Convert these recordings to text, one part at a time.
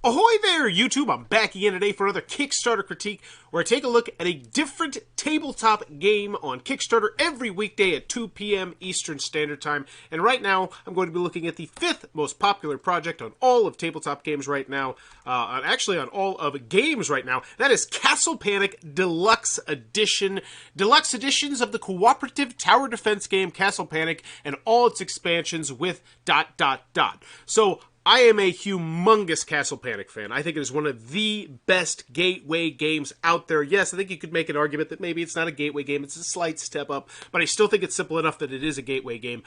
Ahoy there, YouTube! I'm back again today for another Kickstarter critique where I take a look at a different tabletop game on Kickstarter every weekday at 2 p.m. Eastern Standard Time. And right now, I'm going to be looking at the 5th most popular project on all of tabletop games right now. Actually, on all of games right now. That is Castle Panic Deluxe Edition. Deluxe editions of the cooperative tower defense game Castle Panic and all its expansions with ... So, I am a humongous Castle Panic fan. I think it is one of the best gateway games out there. Yes, I think you could make an argument that maybe it's not a gateway game. It's a slight step up, but I still think it's simple enough that it is a gateway game.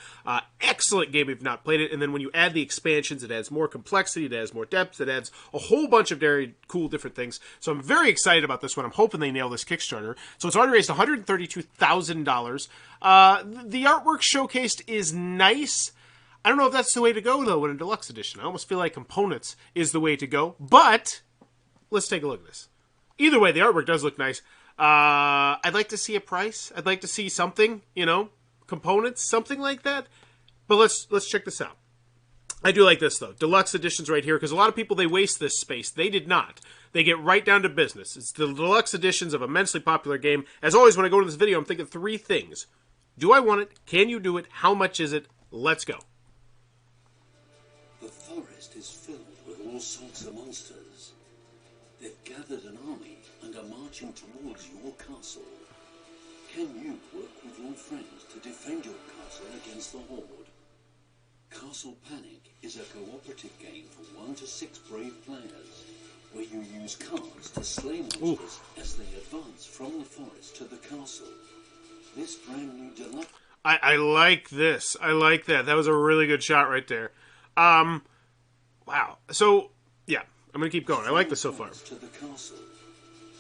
Excellent game if you've not played it, and then when you add the expansions, it adds more complexity, it adds more depth, it adds a whole bunch of very cool different things. So I'm very excited about this one. I'm hoping they nail this Kickstarter. So it's already raised $132,000. The artwork showcased is nice. I don't know if that's the way to go, though, in a deluxe edition. I almost feel like components is the way to go, but let's take a look at this. Either way, the artwork does look nice. I'd like to see a price. I'd like to see something, you know, components, something like that. But let's check this out. I do like this, though. Deluxe editions right here, because a lot of people, they waste this space. They did not. They get right down to business. It's the deluxe editions of an immensely popular game. As always, when I go to this video, I'm thinking three things. Do I want it? Can you do it? How much is it? Let's go. The forest is filled with all sorts of monsters. They've gathered an army and are marching towards your castle. Can you work with your friends to defend your castle against the horde? Castle Panic is a cooperative game for 1 to 6 brave players, where you use cards to slay monsters as they advance from the forest to the castle. This brand new deluxe... I like this. I like that. That was a really good shot right there. Wow. So, yeah, I'm going to keep going. I like this so far. To the castle.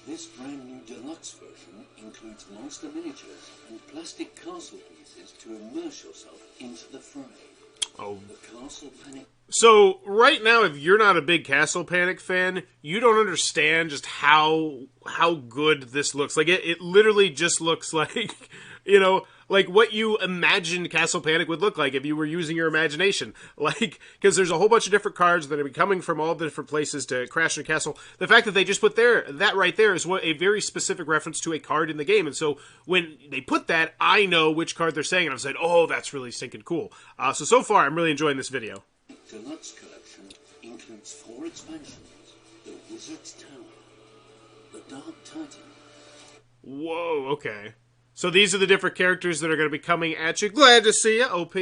This brand new deluxe version includes monster miniatures and plastic castle pieces to immerse yourself into the fray. Oh. The Castle Panic. So, right now, if you're not a big Castle Panic fan, you don't understand just how good this looks. Like, it literally just looks like, you know, like what you imagined Castle Panic would look like if you were using your imagination. Like, because there's a whole bunch of different cards that are coming from all the different places to crash your castle. The fact that they just put that right there is what a very specific reference to a card in the game. And so when they put that, I know which card they're saying, and I'm saying, oh, that's really stinking cool. So far, I'm really enjoying this video. Deluxe Collection includes 4 expansions. The Wizard's Tower, the Dark Titan. Whoa, okay. So these are the different characters that are going to be coming at you. Glad to see you, OP.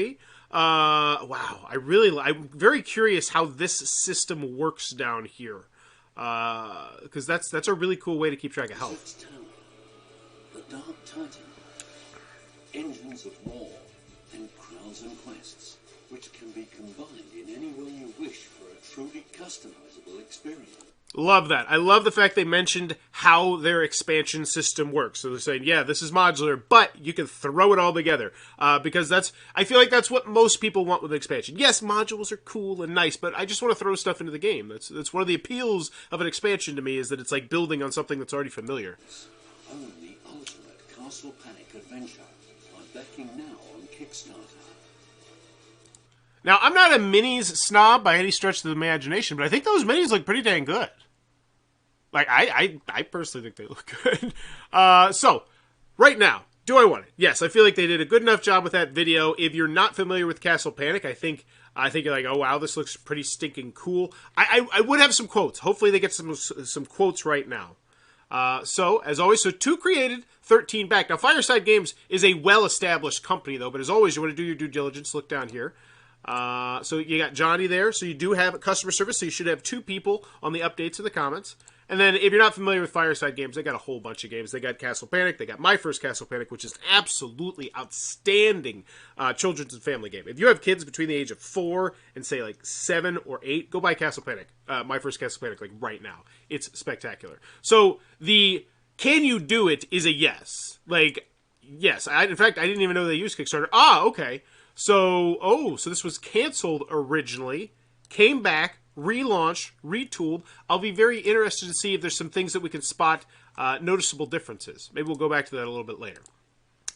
Wow, I'm very curious how this system works down here. Because that's a really cool way to keep track of health. Tower, the Dark Titan, Engines of War, and Crowns and Quests, which can be combined in any way you wish for a truly customizable experience. Love that. I love the fact they mentioned how their expansion system works. So they're saying, yeah, this is modular, but you can throw it all together. Because I feel like that's what most people want with expansion. Yes, modules are cool and nice, but I just want to throw stuff into the game. That's one of the appeals of an expansion to me, is that it's like building on something that's already familiar. Own the ultimate Castle Panic adventure by backing now on Kickstarter. Now, I'm not a minis snob by any stretch of the imagination, but I think those minis look pretty dang good. Like, I personally think they look good. So, right now, do I want it? Yes, I feel like they did a good enough job with that video. If you're not familiar with Castle Panic, I think you're like, oh, wow, this looks pretty stinking cool. I would have some quotes. Hopefully they get some quotes right now. So, as always, so 2 created, 13 back. Now, Fireside Games is a well-established company, though, but as always, you want to do your due diligence. Look down here. So you got Johnny there, so you do have customer service, so you should have 2 people on the updates in the comments. And then, if you're not familiar with Fireside Games, they got a whole bunch of games. They got Castle Panic, they got My First Castle Panic, which is an absolutely outstanding children's and family game. If you have kids between the age of 4 and, say, like 7 or 8, go buy Castle Panic, My First Castle Panic, like right now. It's spectacular. So, the can you do it is a yes. Like, yes. In fact, I didn't even know they used Kickstarter. Ah, okay. So this was canceled originally, came back, relaunched, retooled. I'll be very interested to see if there's some things that we can spot noticeable differences. Maybe we'll go back to that a little bit later.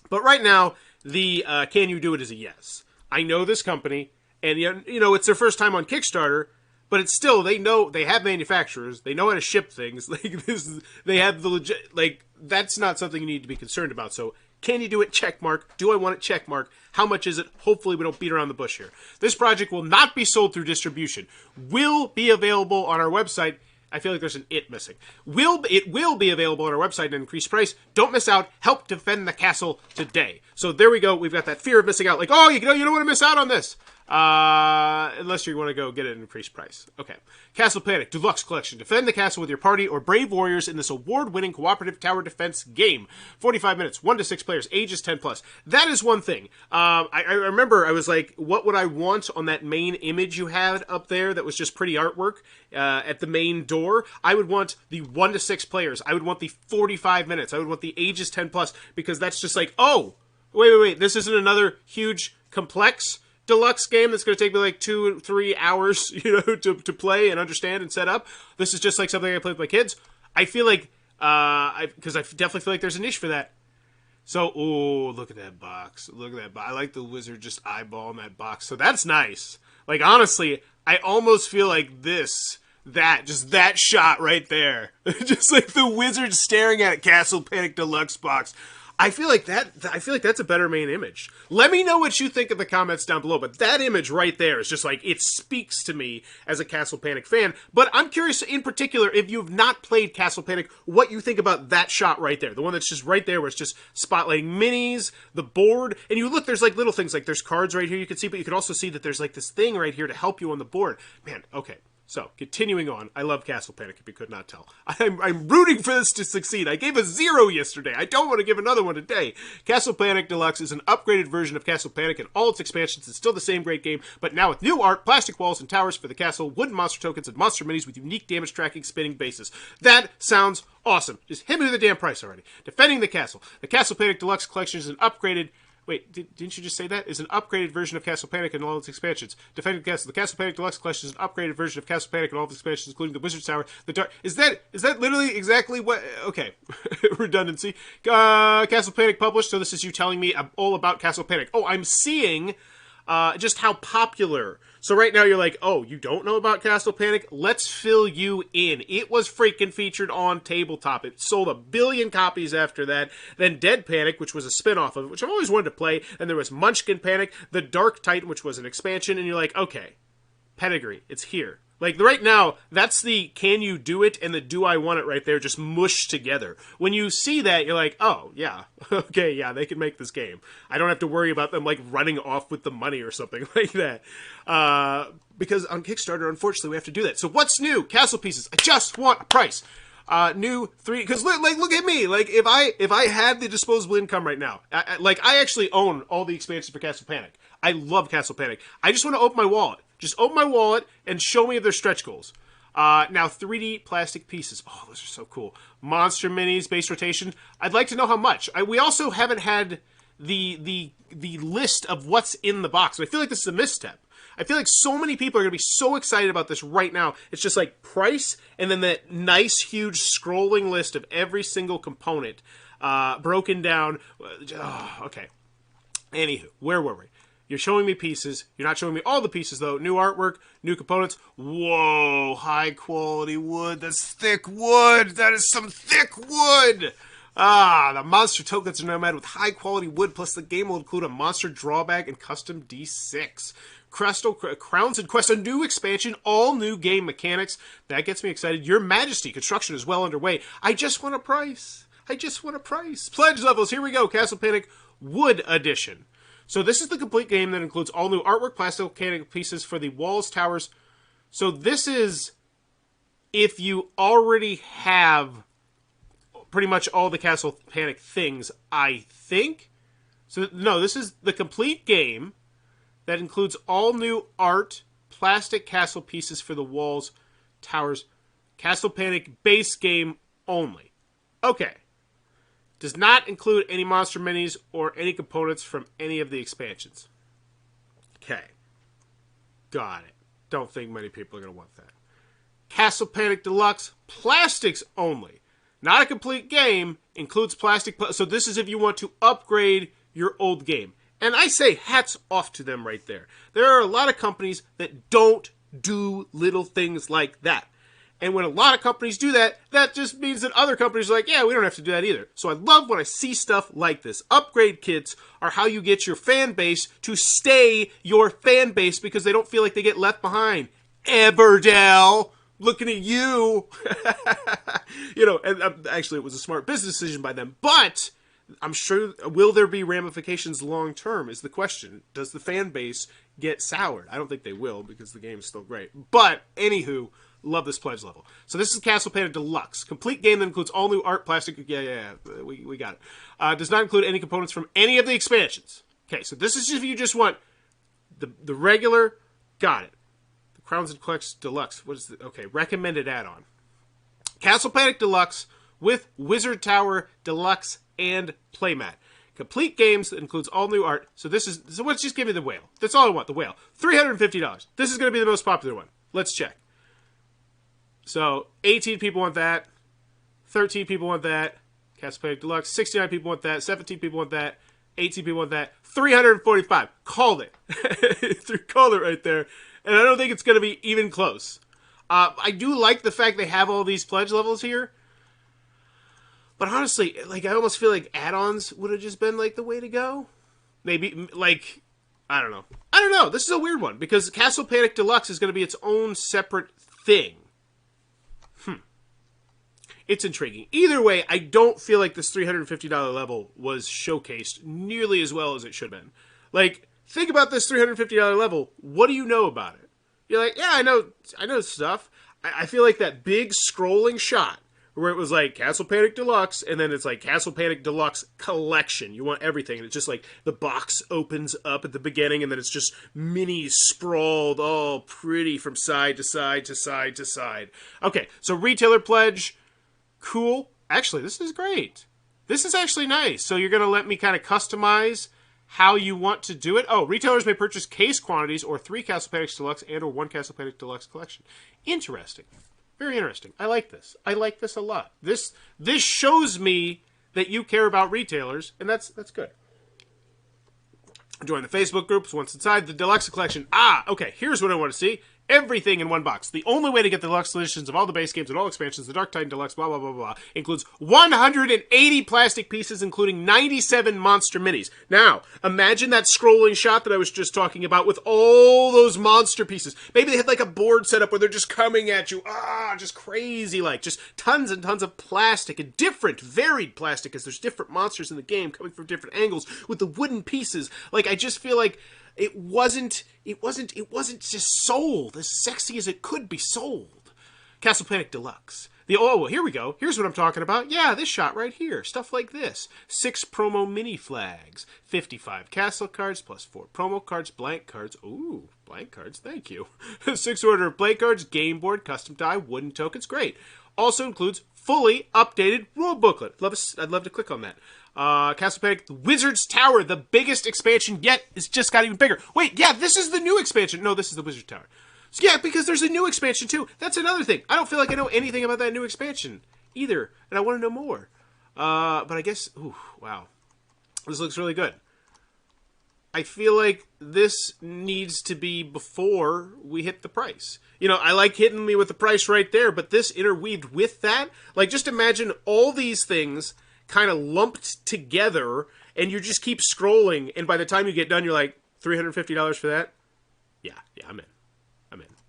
But right now, the can you do it is a yes. I know this company, and you know it's their first time on Kickstarter, but it's still, they know, they have manufacturers, they know how to ship things, like this, they have the legit, like, that's not something you need to be concerned about. So can you do it? Check mark. Do I want it? Check mark. How much is it? Hopefully we don't beat around the bush here. This project will not be sold through distribution. Will be available on our website. I feel like there's an it missing. It will be available on our website at an increased price. Don't miss out. Help defend the castle today. So there we go. We've got that fear of missing out. Like, oh, you don't want to miss out on this. Unless you want to go get it at an increased price. Okay. Castle Panic Deluxe Collection. Defend the castle with your party or brave warriors in this award-winning cooperative tower defense game. 45 minutes, 1 to 6 players, ages 10 plus. That is one thing. I remember I was like, what would I want on that main image you had up there that was just pretty artwork at the main door? I would want the 1 to 6 players. I would want the 45 minutes. I would want the ages 10 plus, because that's just like, oh, wait, this isn't another huge, complex deluxe game that's going to take me like 2 or 3 hours, to play and understand and set up. This is just like something I play with my kids. I feel like, because I definitely feel like there's a niche for that. So, oh, look at that box. Look at that box. I like the wizard just eyeballing that box. So that's nice. Like, honestly, I almost feel like just that shot right there. Just like the wizard staring at Castle Panic Deluxe box. I feel like that's a better main image. Let me know what you think in the comments down below, but that image right there is just like, it speaks to me as a Castle Panic fan. But I'm curious in particular, if you've not played Castle Panic, what you think about that shot right there. The one that's just right there where it's just spotlighting minis, the board, and you look, there's like little things, like there's cards right here you can see, but you can also see that there's like this thing right here to help you on the board. Man, okay. So, continuing on, I love Castle Panic, if you could not tell. I'm rooting for this to succeed. I gave a 0 yesterday. I don't want to give another one today. Castle Panic Deluxe is an upgraded version of Castle Panic and all its expansions. It's still the same great game, but now with new art, plastic walls and towers for the castle, wooden monster tokens, and monster minis with unique damage tracking spinning bases. That sounds awesome. Just hit me with the damn price already. Defending the castle. The Castle Panic Deluxe Collection is an upgraded... Wait, didn't you just say that? Is an upgraded version of Castle Panic and all its expansions. Defending the Castle. The Castle Panic Deluxe Collection is an upgraded version of Castle Panic and all its expansions, including the Wizard's Tower, the Dark... Is that literally exactly what... Okay. Redundancy. Castle Panic published, so this is you telling me all about Castle Panic. Oh, I'm seeing just how popular... So right now you're like, oh, you don't know about Castle Panic? Let's fill you in. It was freaking featured on tabletop. It sold 1 billion copies after that. Then Dead Panic, which was a spin-off of it, which I've always wanted to play. And there was Munchkin Panic, The Dark Titan, which was an expansion. And you're like, okay, pedigree, it's here. Like, right now, that's the can you do it and the do I want it right there just mushed together. When you see that, you're like, oh, yeah, okay, yeah, they can make this game. I don't have to worry about them, like, running off with the money or something like that. Because on Kickstarter, unfortunately, we have to do that. So what's new? Castle pieces. I just want a price. New 3, because look at me. Like, if I had the disposable income right now, I actually own all the expansions for Castle Panic. I love Castle Panic. I just want to open my wallet. Just open my wallet and show me if there's stretch goals. Now, 3D plastic pieces. Oh, those are so cool. Monster minis, base rotation. I'd like to know how much. We also haven't had the list of what's in the box. I feel like this is a misstep. I feel like so many people are going to be so excited about this right now. It's just like price and then that nice, huge scrolling list of every single component broken down. Oh, okay. Anywho, where were we? You're showing me pieces. You're not showing me all the pieces, though. New artwork, new components. Whoa, high-quality wood. That's thick wood. That is some thick wood. The monster tokens are now made with high-quality wood, plus the game will include a monster drawback and custom D6. Crowns and Quest, a new expansion, all new game mechanics. That gets me excited. Your Majesty, construction is well underway. I just want a price. Pledge levels, here we go. Castle Panic Wood Edition. So this is the complete game that includes all new artwork, plastic mechanic pieces for the walls, towers. So this is if you already have pretty much all the Castle Panic things, I think. So no, this is the complete game that includes all new art, plastic castle pieces for the walls, towers, Castle Panic base game only. Okay. Does not include any monster minis or any components from any of the expansions. Okay. Got it. Don't think many people are going to want that. Castle Panic Deluxe, plastics only. Not a complete game, includes plastic. So this is if you want to upgrade your old game. And I say hats off to them right there. There are a lot of companies that don't do little things like that. And when a lot of companies do that, that just means that other companies are like, yeah, we don't have to do that either. So I love when I see stuff like this. Upgrade kits are how you get your fan base to stay your fan base because they don't feel like they get left behind. Everdell, looking at you. And actually it was a smart business decision by them. But I'm sure, will there be ramifications long term is the question. Does the fan base get soured? I don't think they will because the game's still great. But, anywho, love this pledge level. So this is Castle Panic Deluxe. Complete game that includes all new art, plastic. Yeah. We got it. Does not include any components from any of the expansions. Okay, so this is if you just want the regular. Got it. The Crowns and Collects Deluxe. What is the okay? Recommended add-on. Castle Panic Deluxe with Wizard Tower Deluxe and playmat. Complete games that includes all new art. So let's just give me the whale. That's all I want. The whale. $350. This is going to be the most popular one. Let's check. So 18 people want that. 13 people want that. Castle Panic Deluxe. 69 people want that. 17 people want that. 18 people want that. 345. Called it. Called it right there. And I don't think it's going to be even close. I do like the fact they have all these pledge levels here. But honestly, I almost feel like add-ons would have just been, the way to go. Maybe, I don't know. This is a weird one, because Castle Panic Deluxe is going to be its own separate thing. It's intriguing. Either way, I don't feel like this $350 level was showcased nearly as well as it should have been. Think about this $350 level. What do you know about it? You're like, yeah, I know stuff. I feel like that big scrolling shot, where it was Castle Panic Deluxe, and then it's Castle Panic Deluxe Collection. You want everything, and it's just the box opens up at the beginning, and then it's just minis sprawled all pretty from side to side to side to side. Okay, so retailer pledge, cool. Actually, this is great. This is actually nice. So you're going to let me kind of customize how you want to do it. Oh, retailers may purchase case quantities or 3 Castle Panic Deluxe and or 1 Castle Panic Deluxe Collection. Interesting. Very interesting. I like this. I like this a lot. This shows me that you care about retailers, and that's good. Join the Facebook groups once inside the Deluxe Collection. Okay, here's what I want to see. Everything in one box. The only way to get the deluxe editions of all the base games and all expansions, the Dark Titan Deluxe, blah, blah, blah, blah, includes 180 plastic pieces, including 97 monster minis. Now, imagine that scrolling shot that I was just talking about with all those monster pieces. Maybe they had a board set up where they're just coming at you. Just crazy, just tons and tons of plastic, and different, varied plastic, because there's different monsters in the game coming from different angles with the wooden pieces. I just feel like it wasn't just sold as sexy as it could be sold. Castle Panic Deluxe. Here we go. Here's what I'm talking about. Yeah, this shot right here. Stuff like this. 6 promo mini flags. 55 castle cards plus 4 promo cards, blank cards. Ooh, blank cards. Thank you. 6 order of play cards, game board, custom die, wooden tokens. Great. Also includes fully updated rule booklet. I'd love to click on that. Castle Panic Wizard's Tower, the biggest expansion yet. It's just got even bigger. Wait, yeah, this is the new expansion. No, this is the Wizard Tower. So yeah, because there's a new expansion too. That's another thing. I don't feel like I know anything about that new expansion either, and I want to know more. But I guess, wow. This looks really good. I feel like this needs to be before we hit the price. I like hitting me with the price right there, but this interweaved with that. Just imagine all these things kind of lumped together, and you just keep scrolling, and by the time you get done, you're like, $350 for that? Yeah, I'm in.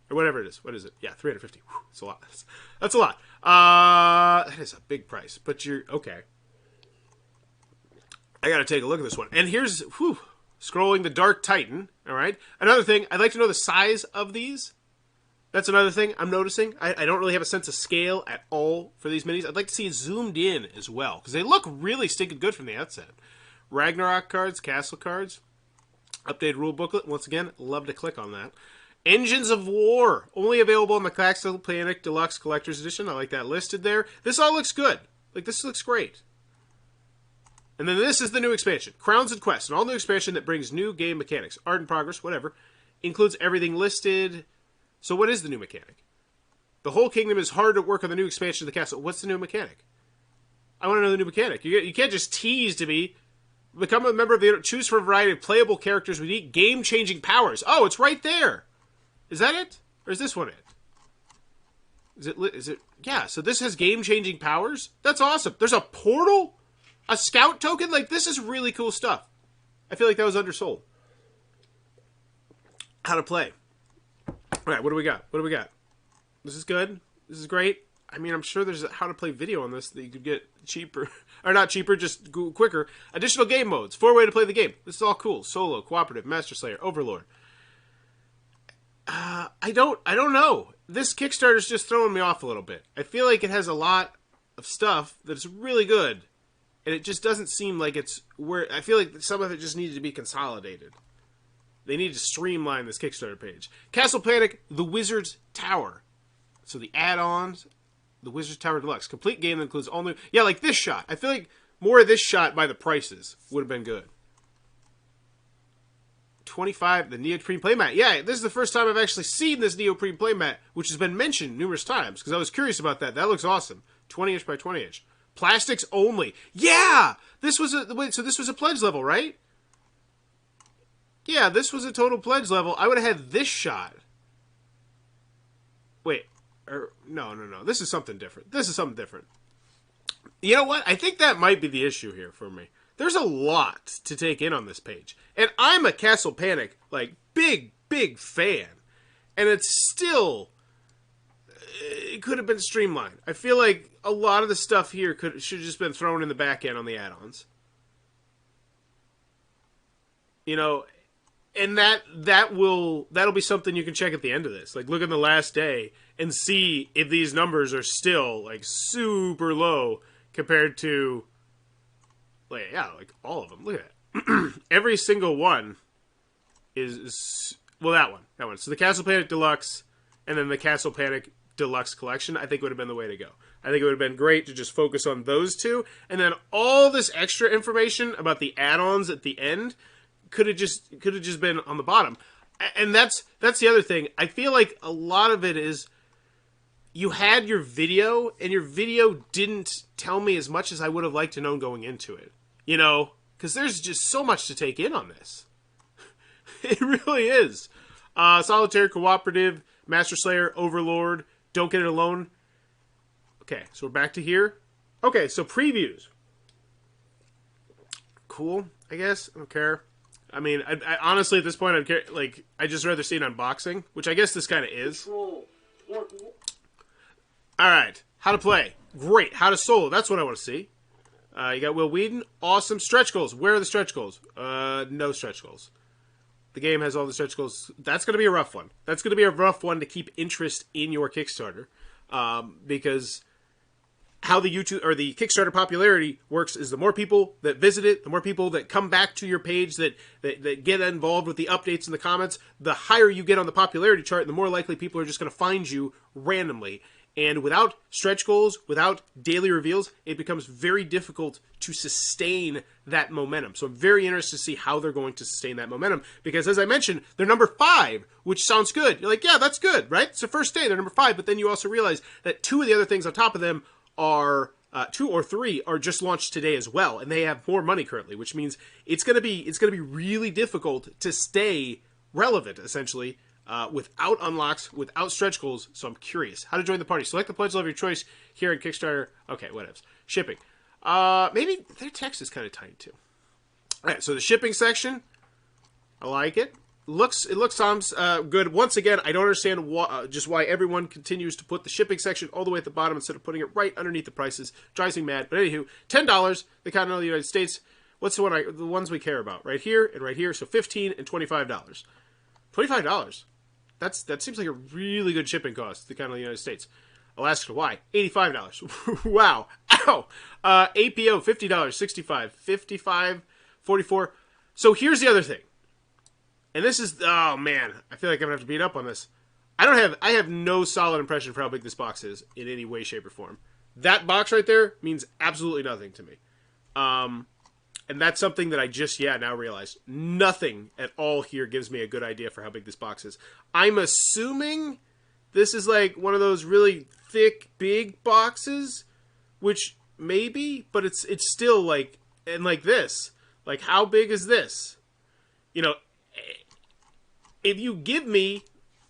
Or whatever it is. What is it? Yeah, $350. Whew, that's a lot. That's a lot. That is a big price, but you're, okay. I gotta take a look at this one. And here's, scrolling the Dark Titan, all right? Another thing, I'd like to know the size of these. That's another thing I'm noticing. I don't really have a sense of scale at all for these minis. I'd like to see it zoomed in as well, because they look really stinking good from the outset. Ragnarok cards, Castle cards, updated rule booklet. Once again, love to click on that. Engines of War, only available in the Castle Panic Deluxe Collector's Edition. I like that listed there. This all looks good. This looks great. And then this is the new expansion. Crowns and Quests, an all-new expansion that brings new game mechanics. Art in progress, whatever. Includes everything listed. So what is the new mechanic? The whole kingdom is hard at work on the new expansion of the castle. What's the new mechanic? I want to know the new mechanic. You can't just tease to me. Become a member of the... Choose from a variety of playable characters with unique game-changing powers. Oh, it's right there. Is that it? Or is this one it? Is it? Yeah, so this has game-changing powers? That's awesome. There's a portal? A scout token? Like, this is really cool stuff. I feel like that was undersold. How to play. Alright, what do we got? What do we got? This is good. This is great. I mean, I'm sure there's a how to play video on this that you could get cheaper. Or not cheaper, just quicker. Additional game modes. 4 ways to play the game. This is all cool. Solo, cooperative, Master Slayer, Overlord. I don't know. This Kickstarter's just throwing me off a little bit. I feel like it has a lot of stuff that's really good. And it just doesn't seem like it's where... I feel like some of it just needed to be consolidated. They need to streamline this Kickstarter page. Castle Panic, The Wizard's Tower. So the add-ons, The Wizard's Tower Deluxe. Complete game that includes all new... Yeah, like this shot. I feel like more of this shot by the prices would have been good. 25, the neoprene playmat. Yeah, this is the first time I've actually seen this neoprene playmat, which has been mentioned numerous times, because I was curious about that. That looks awesome. 20-inch by 20-inch. Plastics only. Yeah! This was a... Wait, so this was a pledge level, right? Yeah, this was a total pledge level. I would have had this shot. Wait. No. This is something different. This is something different. You know what? I think that might be the issue here for me. There's a lot to take in on this page. And I'm a Castle Panic, like, big fan. And it's still... It could have been streamlined. I feel like a lot of the stuff here should have just been thrown in the back end on the add-ons. You know, and that'll be something you can check at the end of this. Like, look at the last day and see if these numbers are still, like, super low compared to... Like, yeah, like all of them. Look at that. Every single one is well, that one. So the Castle Panic Deluxe and then the Castle Panic Deluxe Collection, I think would have been the way to go. I think it would have been great to just focus on those two, and then all this extra information about the add-ons at the end could have just been on the bottom. And that's the other thing. I feel like a lot of it is you had your video, and your video didn't tell me as much as I would have liked to know going into it. You know, because there's just so much to take in on this. It really is. Solitaire, Cooperative, Master Slayer, Overlord, Don't Get It Alone. Okay, so we're back to here. Okay, so previews. Cool, I guess. I don't care. I mean, I honestly, at this point, I'd care. Like, I just rather see an unboxing, which I guess this kind of is. Alright, how to play. Great. How to solo. That's what I want to see. You got Will Wheaton. Awesome. Stretch goals. Where are the stretch goals? No stretch goals. The game has all the stretch goals. That's going to be a rough one. That's going to be a rough one to keep interest in your Kickstarter. Because how the YouTube or the Kickstarter popularity works is the more people that visit it, the more people that come back to your page that get involved with the updates and the comments, the higher you get on the popularity chart, the more likely people are just going to find you randomly. And without stretch goals, without daily reveals, it becomes very difficult to sustain that momentum. So I'm very interested to see how they're going to sustain that momentum. Because as I mentioned, they're number 5, which sounds good. You're like, yeah, that's good, right? It's the first day, they're number 5. But then you also realize that 2 of the other things on top of them are... 2 or 3 are just launched today as well. And they have more money currently, which means it's going to be really difficult to stay relevant, essentially, without unlocks, without stretch goals. So I'm curious. How to join the party. Select the pledge level of your choice here in Kickstarter. Okay, whatevs. Shipping. Maybe their text is kind of tight too. Alright, so the shipping section. I like it. It looks good. Once again, I don't understand just why everyone continues to put the shipping section all the way at the bottom instead of putting it right underneath the prices. Drives me mad. But anywho, $10, the continental United States. What's the one the ones we care about? Right here and right here. So $15 and $25. $25. That seems like a really good shipping cost to the continental United States. Alaska to Hawaii, $85. Wow. Ow. APO, $50, $65, $55, $44. So here's the other thing. And this is, oh man, I feel like I'm going to have to beat up on this. I have no solid impression for how big this box is in any way, shape, or form. That box right there means absolutely nothing to me. And that's something that I just, now realized. Nothing at all here gives me a good idea for how big this box is. I'm assuming this is like one of those really thick, big boxes, which maybe, but it's still like, and like this. Like, how big is this? You know, if you give me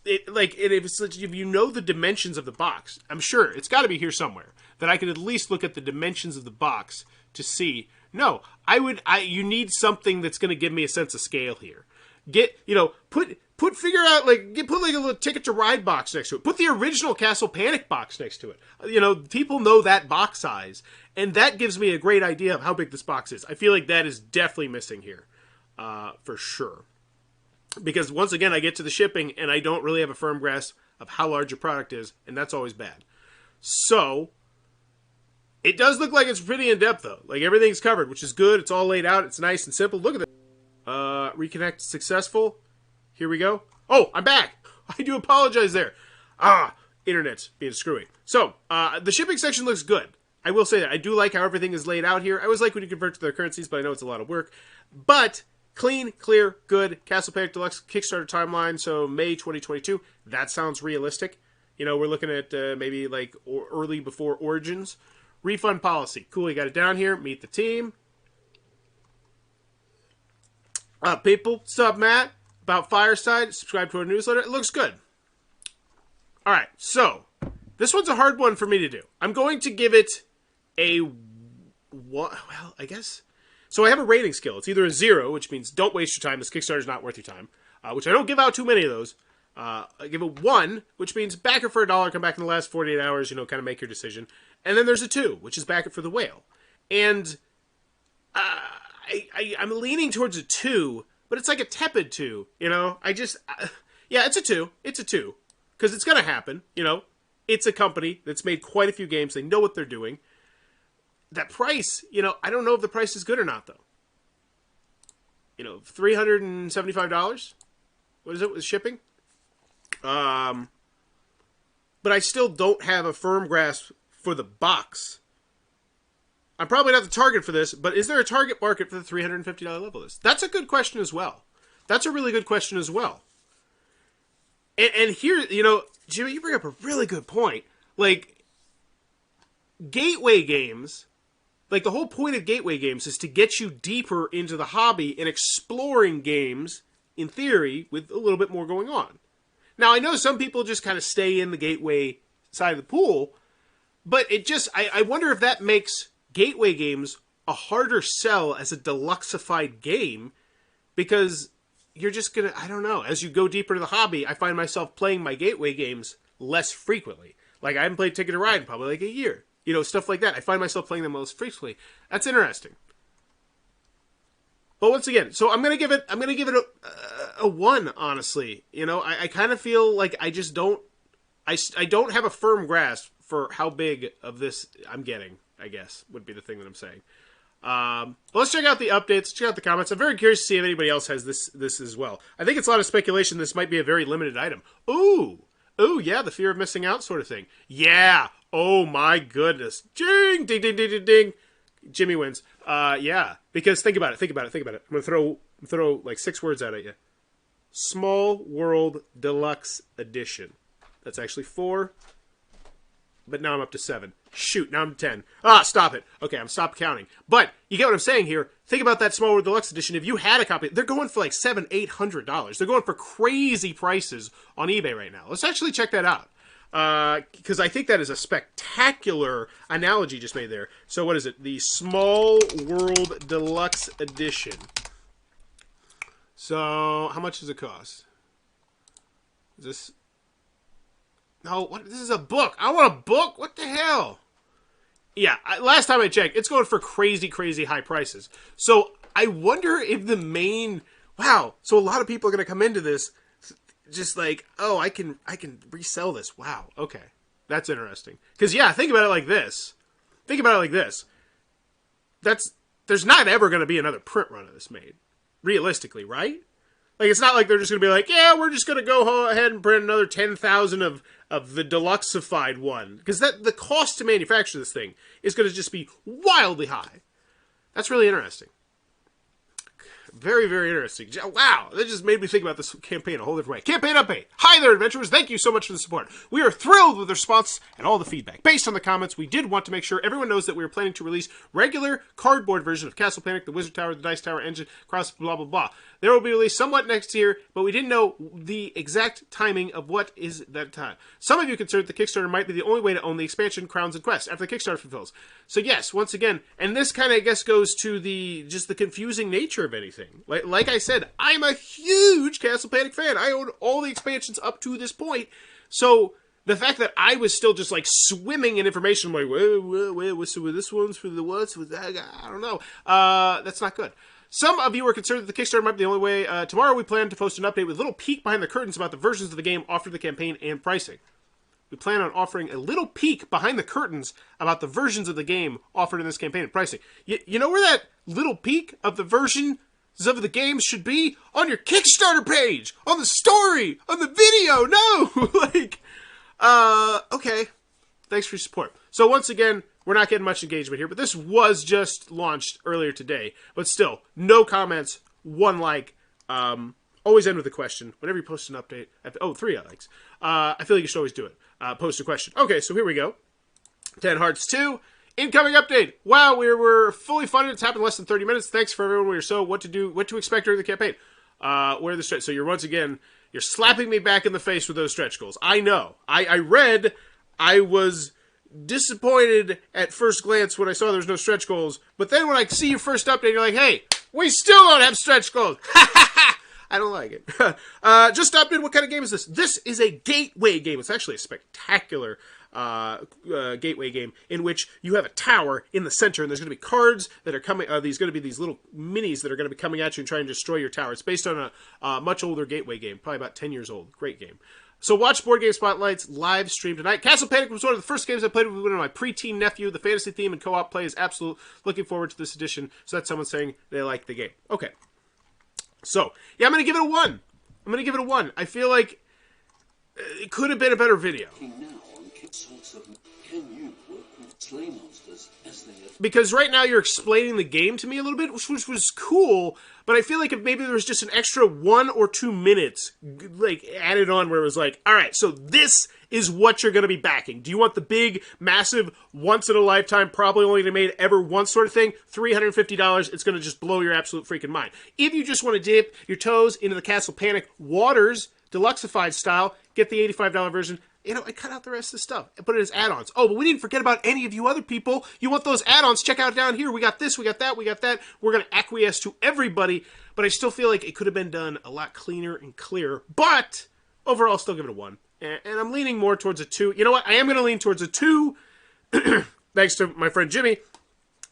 if you know the dimensions of the box, I'm sure it's got to be here somewhere that I could at least look at the dimensions of the box to see. No, you need something that's going to give me a sense of scale here. Figure out, put like a little Ticket to Ride box next to it. Put the original Castle Panic box next to it. People know that box size, and that gives me a great idea of how big this box is. I feel like that is definitely missing here, for sure. Because once again, I get to the shipping, and I don't really have a firm grasp of how large your product is, and that's always bad. So, it does look like it's pretty in-depth, though. Like, everything's covered, which is good. It's all laid out. It's nice and simple. Look at this. Reconnect successful. Here we go. Oh, I'm back. I do apologize there. Internet's being screwy. So, the shipping section looks good. I will say that. I do like how everything is laid out here. I always like when you convert to their currencies, but I know it's a lot of work. But clean, clear, good. Castle Panic Deluxe Kickstarter timeline, so May 2022. That sounds realistic. We're looking at maybe like early before Origins. Refund policy. Cool, you got it down here. Meet the team. People, sub Matt. About Fireside. Subscribe to our newsletter. It looks good. All right, so this one's a hard one for me to do. I'm going to give it a well, I guess. So I have a rating scale. It's either a 0, which means don't waste your time. This Kickstarter's not worth your time, which I don't give out too many of those. I give it 1, which means back it for $1, come back in the last 48 hours, kind of make your decision. And then there's a 2, which is back it for the whale. And I'm leaning towards a 2, but it's like a tepid 2, yeah, it's a 2. It's a 2. Because it's going to happen, It's a company that's made quite a few games. They know what they're doing. That price, I don't know if the price is good or not, though. $375? What is it with shipping? But I still don't have a firm grasp for the box. I'm probably not the target for this, but is there a target market for the $350 level list? That's a good question as well. That's a really good question as well. And here, Jimmy, you bring up a really good point. Like, gateway games, like the whole point of gateway games is to get you deeper into the hobby and exploring games, in theory, with a little bit more going on. Now, I know some people just kind of stay in the gateway side of the pool, but I wonder if that makes gateway games a harder sell as a deluxeified game, because you're just going to, I don't know, as you go deeper into the hobby, I find myself playing my gateway games less frequently. Like, I haven't played Ticket to Ride in probably like a year. Stuff like that. I find myself playing them most frequently. That's interesting. But once again, so I'm gonna give it a 1, honestly. I kind of feel like I just don't, I don't have a firm grasp for how big of this I'm getting, I guess, would be the thing that I'm saying. But let's check out the updates, check out the comments. I'm very curious to see if anybody else has this as well. I think it's a lot of speculation this might be a very limited item. Ooh, yeah, the fear of missing out sort of thing. Yeah, oh my goodness. Ding, ding, ding, ding, ding, ding. Jimmy wins. Yeah, because think about it. I'm gonna throw like 6 words out at you. Small World Deluxe Edition. That's actually 4, but now I'm up to 7. Shoot, now I'm 10. Stop it. Okay, I'm stopped counting. But you get what I'm saying here. Think about that Small World Deluxe Edition. If you had a copy, they're going for like $700-800. They're going for crazy prices on eBay right now. Let's actually check that out. Because I think that is a spectacular analogy just made there. So what is it? The Small World Deluxe Edition. So how much does it cost? Is this... No, what? This is a book. I want a book? What the hell? Yeah, last time I checked, it's going for crazy, crazy high prices. So I wonder if the main... Wow, so a lot of people are going to come into this just like, oh, I can resell this. Wow, okay. That's interesting. Because, yeah, think about it like this. There's not ever going to be another print run of this made. Realistically, right? Like, it's not like they're just going to be like, yeah, we're just going to go ahead and print another 10,000 of the deluxeified one. Because the cost to manufacture this thing is going to just be wildly high. That's really interesting. Very, very interesting. Wow, that just made me think about this campaign a whole different way. Campaign update. Hi there, adventurers. Thank you so much for the support. We are thrilled with the response and all the feedback. Based on the comments, we did want to make sure everyone knows that we are planning to release regular cardboard version of Castle Panic, the Wizard Tower, the Dice Tower, Engine, Cross, blah, blah, blah. There will be released somewhat next year, but we didn't know the exact timing of what is that time. Some of you concerned the Kickstarter might be the only way to own the expansion Crowns and Quests after the Kickstarter fulfills. So yes, once again, and this kind of, I guess, goes to the confusing nature of anything. Like I said, I'm a huge Castle Panic fan. I own all the expansions up to this point. So the fact that I was still just like swimming in information, like, so this one's for the what's with that? I don't know. That's not good. Some of you are concerned that the Kickstarter might be the only way. Tomorrow we plan to post an update with a little peek behind the curtains about the versions of the game offered in the campaign and pricing. We plan on offering a little peek behind the curtains about the versions of the game offered in this campaign and pricing. You know where that little peek of the versions of the game should be? On your Kickstarter page! On the story! On the video! No! Okay. Thanks for your support. So once again, we're not getting much engagement here, but this was just launched earlier today. But still, no comments, one like. Always end with a question. Whenever you post an update, 3 likes. I feel like you should always do it. Post a question. Okay, so here we go. 10 Hearts 2. Incoming update. Wow, we're fully funded. It's happened in less than 30 minutes. Thanks for everyone. We're so what to expect during the campaign. Where are the stretch? So you're slapping me back in the face with those stretch goals. I know. I read. I was disappointed at first glance when I saw there was no stretch goals. But then when I see your first update, you're like, hey, we still don't have stretch goals. I don't like it. Just stopped in. What kind of game is this? This is a gateway game. It's actually a spectacular gateway game in which you have a tower in the center, and there's going to be cards that are coming. These going to be these little minis that are going to be coming at you and trying to destroy your tower. It's based on a much older gateway game, probably about 10 years old. Great game. So watch Board Game Spotlight's live stream tonight. Castle Panic was one of the first games I played with one of my preteen nephew. The fantasy theme and co-op play is absolute. Looking forward to this edition. So that's someone saying they like the game. Okay. So, yeah, I'm going to give it a 1. I feel like it could have been a better video. Because right now you're explaining the game to me a little bit, which was cool, but I feel like if maybe there was just an extra 1 or 2 minutes like added on where it was like, all right, so this is what you're going to be backing. Do you want the big, massive, once-in-a-lifetime, probably only to be made ever once sort of thing? $350, it's going to just blow your absolute freaking mind. If you just want to dip your toes into the Castle Panic Waters, Deluxeified style, get the $85 version. You know, I cut out the rest of the stuff and put it as add-ons. Oh, but we didn't forget about any of you other people. You want those add-ons, check out down here. We got this, we got that, we got that. We're going to acquiesce to everybody, but I still feel like it could have been done a lot cleaner and clearer. But overall, I'll still give it a 1. And I'm leaning more towards a 2. You know what? I am going to lean towards a 2, thanks to my friend Jimmy,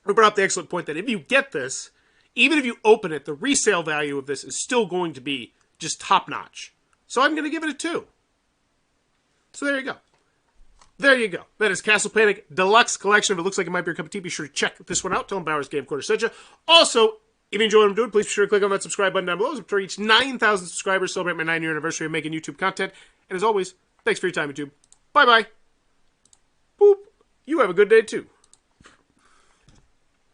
who brought up the excellent point that if you get this, even if you open it, the resale value of this is still going to be just top-notch. So I'm going to give it a 2. So there you go. There you go. That is Castle Panic Deluxe Collection. If it looks like it might be your cup of tea, be sure to check this one out. Tell them Bowers Game Quarter sent you. Also, if you enjoy what I'm doing, please be sure to click on that subscribe button down below. I'm to reach 9,000 subscribers, celebrate my 9-year anniversary of making YouTube content. And as always, thanks for your time, YouTube. Bye-bye. Boop. You have a good day, too.